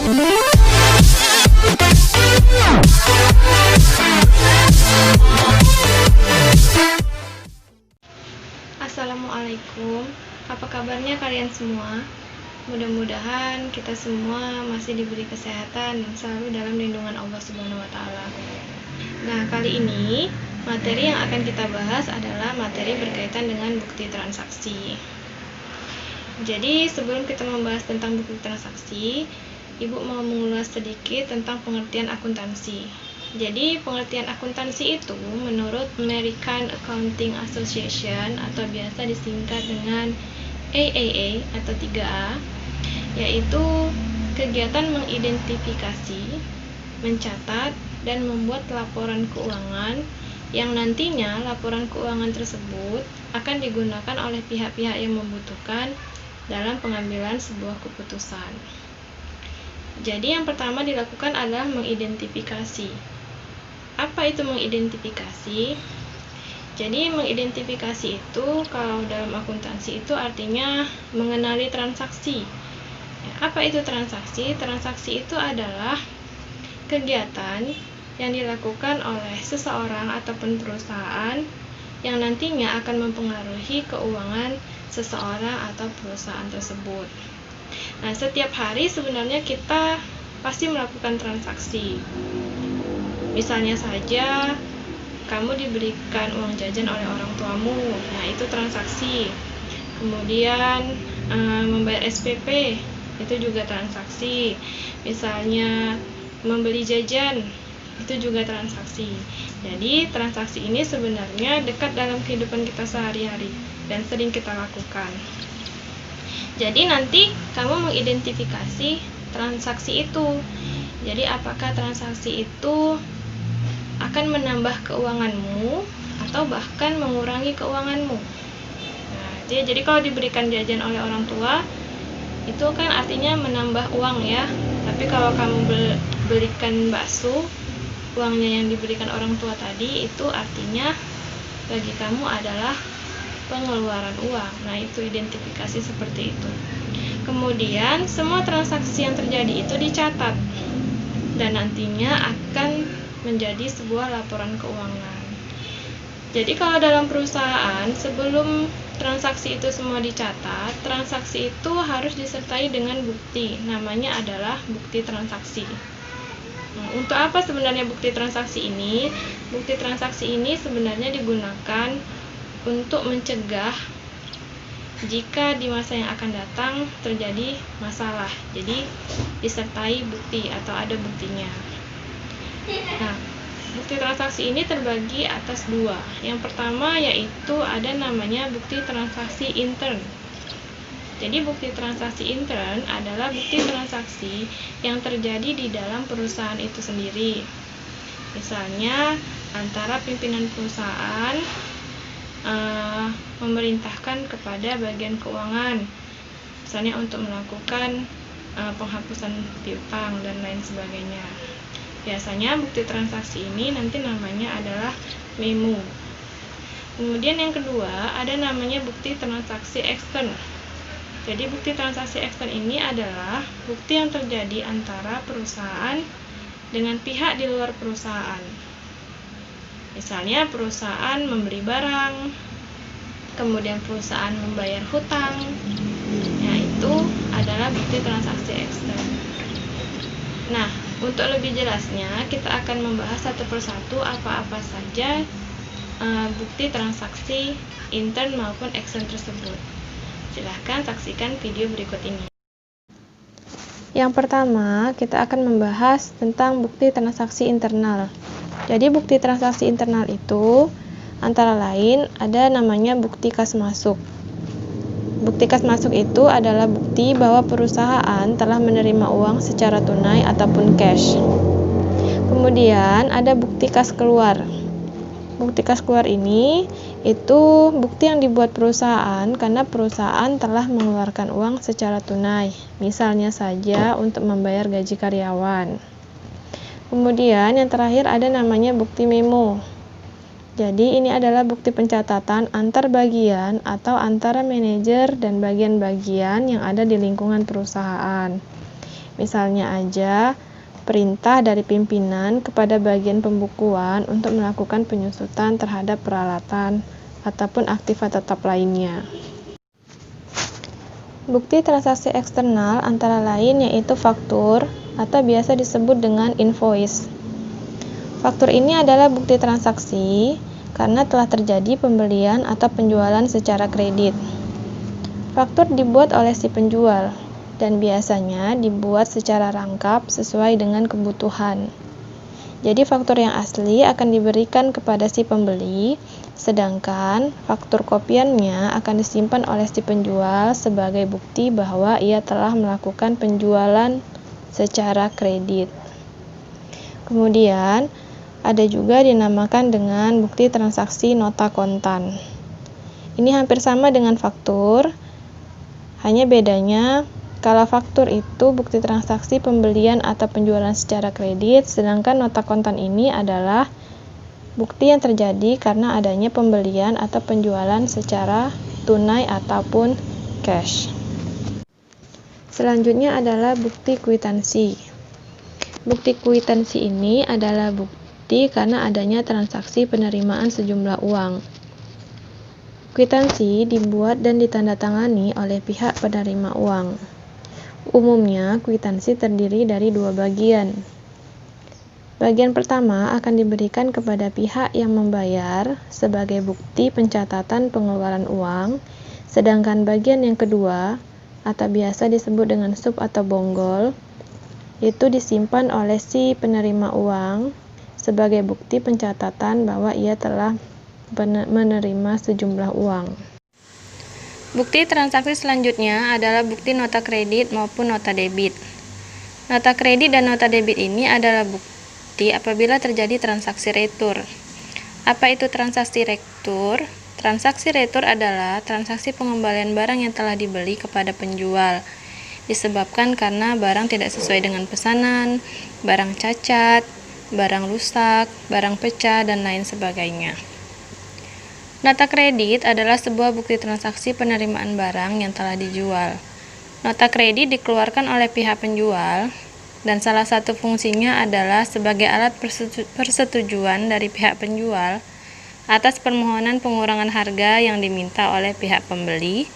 Assalamualaikum, apa kabarnya kalian semua? Mudah-mudahan kita semua masih diberi kesehatan dan selalu dalam lindungan Allah Subhanahu wa Ta'ala. Nah, kali ini materi yang akan kita bahas adalah materi berkaitan dengan bukti transaksi. Jadi, sebelum kita membahas tentang bukti transaksi, Ibu mau mengulas sedikit tentang pengertian akuntansi. Jadi, pengertian akuntansi itu menurut American Accounting Association atau biasa disingkat dengan AAA atau 3A, yaitu kegiatan mengidentifikasi, mencatat, dan membuat laporan keuangan yang nantinya laporan keuangan tersebut akan digunakan oleh pihak-pihak yang membutuhkan dalam pengambilan sebuah keputusan. Jadi yang pertama dilakukan adalah mengidentifikasi. Apa itu mengidentifikasi? Jadi mengidentifikasi itu kalau dalam akuntansi itu artinya mengenali transaksi. Apa itu transaksi? Transaksi itu adalah kegiatan yang dilakukan oleh seseorang ataupun perusahaan yang nantinya akan mempengaruhi keuangan seseorang atau perusahaan tersebut. Nah, setiap hari sebenarnya kita pasti melakukan transaksi. Misalnya saja, kamu diberikan uang jajan oleh orang tuamu, nah itu transaksi. Kemudian membayar SPP, itu juga transaksi. Misalnya membeli jajan, itu juga transaksi. Jadi transaksi ini sebenarnya dekat dalam kehidupan kita sehari-hari dan sering kita lakukan. Jadi nanti kamu mengidentifikasi transaksi itu. Jadi apakah transaksi itu akan menambah keuanganmu atau bahkan mengurangi keuanganmu. Nah, jadi kalau diberikan jajan oleh orang tua itu kan artinya menambah uang ya. Tapi kalau kamu belikan bakso, uangnya yang diberikan orang tua tadi itu artinya bagi kamu adalah pengeluaran uang. Nah, itu identifikasi seperti itu. Kemudian semua transaksi yang terjadi itu dicatat dan nantinya akan menjadi sebuah laporan keuangan. Jadi kalau dalam perusahaan sebelum transaksi itu semua dicatat, transaksi itu harus disertai dengan bukti. Namanya adalah bukti transaksi. Nah, untuk apa sebenarnya bukti transaksi ini? Bukti transaksi ini sebenarnya digunakan untuk mencegah jika di masa yang akan datang terjadi masalah. Jadi disertai bukti atau ada buktinya. Nah, bukti transaksi ini terbagi atas dua. Yang pertama yaitu ada namanya bukti transaksi intern. Jadi bukti transaksi intern adalah bukti transaksi yang terjadi di dalam perusahaan itu sendiri. Misalnya antara pimpinan perusahaan memerintahkan kepada bagian keuangan, misalnya untuk melakukan penghapusan piutang dan lain sebagainya. Biasanya bukti transaksi ini nanti namanya adalah memo. Kemudian yang kedua ada namanya bukti transaksi ekstern. Jadi bukti transaksi ekstern ini adalah bukti yang terjadi antara perusahaan dengan pihak di luar perusahaan. Misalnya perusahaan membeli barang, kemudian perusahaan membayar hutang. Nah, itu adalah bukti transaksi ekstern. Nah, untuk lebih jelasnya, kita akan membahas satu persatu apa-apa saja bukti transaksi intern maupun ekstern tersebut. Silahkan saksikan video berikut ini. Yang pertama, kita akan membahas tentang bukti transaksi internal. Jadi, bukti transaksi internal itu antara lain ada namanya bukti kas masuk. Bukti kas masuk itu adalah bukti bahwa perusahaan telah menerima uang secara tunai ataupun cash. Kemudian ada bukti kas keluar. Bukti kas keluar ini itu bukti yang dibuat perusahaan karena perusahaan telah mengeluarkan uang secara tunai. Misalnya saja untuk membayar gaji karyawan. Kemudian yang terakhir ada namanya bukti memo. Jadi ini adalah bukti pencatatan antar bagian atau antara manajer dan bagian-bagian yang ada di lingkungan perusahaan. Misalnya aja, perintah dari pimpinan kepada bagian pembukuan untuk melakukan penyusutan terhadap peralatan ataupun aktivitas tetap lainnya. Bukti transaksi eksternal antara lain yaitu faktur atau biasa disebut dengan invoice. Faktur ini adalah bukti transaksi karena telah terjadi pembelian atau penjualan secara kredit. Faktur dibuat oleh si penjual dan biasanya dibuat secara rangkap sesuai dengan kebutuhan. Jadi faktur yang asli akan diberikan kepada si pembeli, sedangkan faktur kopiannya akan disimpan oleh si penjual sebagai bukti bahwa ia telah melakukan penjualan secara kredit. Kemudian, ada juga dinamakan dengan bukti transaksi nota kontan. Ini hampir sama dengan faktur, hanya bedanya kalau faktur itu bukti transaksi pembelian atau penjualan secara kredit, sedangkan nota kontan ini adalah bukti yang terjadi karena adanya pembelian atau penjualan secara tunai ataupun cash. Selanjutnya adalah bukti kwitansi. Bukti kwitansi ini adalah bukti karena adanya transaksi penerimaan sejumlah uang. Kwitansi dibuat dan ditandatangani oleh pihak penerima uang. Umumnya, kwitansi terdiri dari dua bagian. Bagian pertama akan diberikan kepada pihak yang membayar sebagai bukti pencatatan pengeluaran uang, sedangkan bagian yang kedua, atau biasa disebut dengan sub atau bonggol, itu disimpan oleh si penerima uang sebagai bukti pencatatan bahwa ia telah menerima sejumlah uang. Bukti transaksi selanjutnya adalah bukti nota kredit maupun nota debit. Nota kredit dan nota debit ini adalah bukti apabila terjadi transaksi retur. Apa itu transaksi retur? Transaksi retur adalah transaksi pengembalian barang yang telah dibeli kepada penjual, disebabkan karena barang tidak sesuai dengan pesanan, barang cacat, barang rusak, barang pecah, dan lain sebagainya. Nota kredit adalah sebuah bukti transaksi penerimaan barang yang telah dijual. Nota kredit dikeluarkan oleh pihak penjual dan salah satu fungsinya adalah sebagai alat persetujuan dari pihak penjual atas permohonan pengurangan harga yang diminta oleh pihak pembeli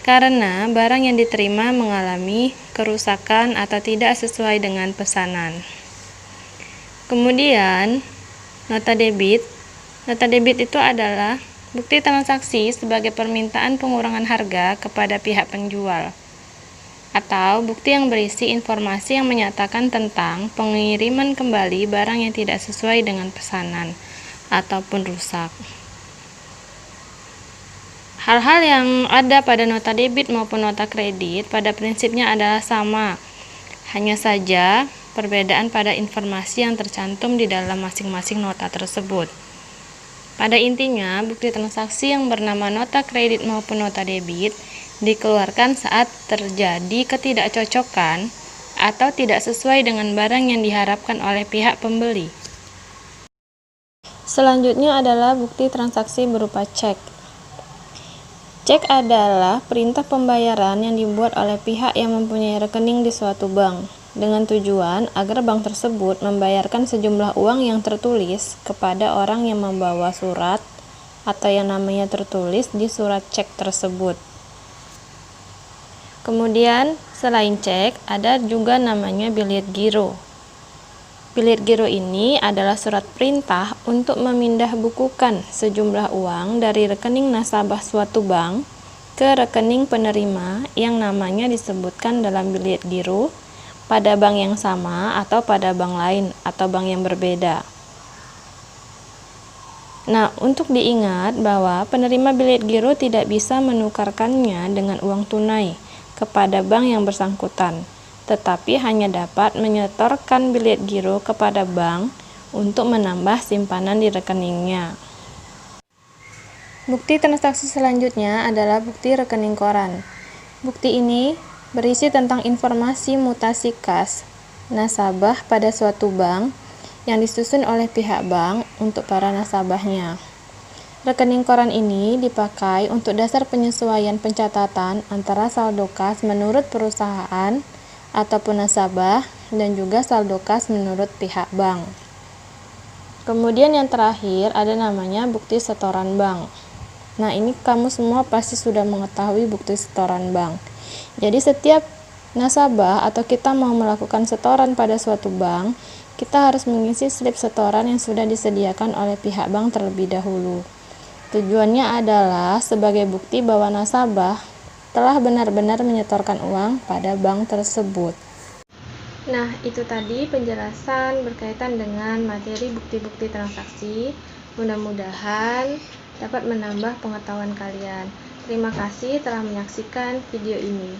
karena barang yang diterima mengalami kerusakan atau tidak sesuai dengan pesanan. Kemudian, nota debit. Nota debit itu adalah bukti transaksi sebagai permintaan pengurangan harga kepada pihak penjual, atau bukti yang berisi informasi yang menyatakan tentang pengiriman kembali barang yang tidak sesuai dengan pesanan ataupun rusak. Hal-hal yang ada pada nota debit maupun nota kredit pada prinsipnya adalah sama, hanya saja perbedaan pada informasi yang tercantum di dalam masing-masing nota tersebut. Pada intinya, bukti transaksi yang bernama nota kredit maupun nota debit dikeluarkan saat terjadi ketidakcocokan atau tidak sesuai dengan barang yang diharapkan oleh pihak pembeli. Selanjutnya adalah bukti transaksi berupa cek. Cek adalah perintah pembayaran yang dibuat oleh pihak yang mempunyai rekening di suatu bank, dengan tujuan agar bank tersebut membayarkan sejumlah uang yang tertulis kepada orang yang membawa surat atau yang namanya tertulis di surat cek tersebut. Kemudian, selain cek, ada juga namanya bilet giro. Bilet giro ini adalah surat perintah untuk memindah bukukan sejumlah uang dari rekening nasabah suatu bank ke rekening penerima yang namanya disebutkan dalam bilet giro pada bank yang sama atau pada bank lain atau bank yang berbeda. Nah, untuk diingat bahwa penerima bilet giro tidak bisa menukarkannya dengan uang tunai kepada bank yang bersangkutan, tetapi hanya dapat menyetorkan bilet giro kepada bank untuk menambah simpanan di rekeningnya. Bukti transaksi selanjutnya adalah bukti rekening koran. Bukti ini berisi tentang informasi mutasi kas nasabah pada suatu bank yang disusun oleh pihak bank untuk para nasabahnya. Rekening koran ini dipakai untuk dasar penyesuaian pencatatan antara saldo kas menurut perusahaan ataupun nasabah, dan juga saldo kas menurut pihak bank. Kemudian yang terakhir ada namanya bukti setoran bank. Nah, ini kamu semua pasti sudah mengetahui bukti setoran bank. Jadi setiap nasabah atau kita mau melakukan setoran pada suatu bank, kita harus mengisi slip setoran yang sudah disediakan oleh pihak bank terlebih dahulu. Tujuannya adalah sebagai bukti bahwa nasabah telah benar-benar menyetorkan uang pada bank tersebut. Nah, itu tadi penjelasan berkaitan dengan materi bukti-bukti transaksi. Mudah-mudahan dapat menambah pengetahuan kalian. Terima kasih telah menyaksikan video ini.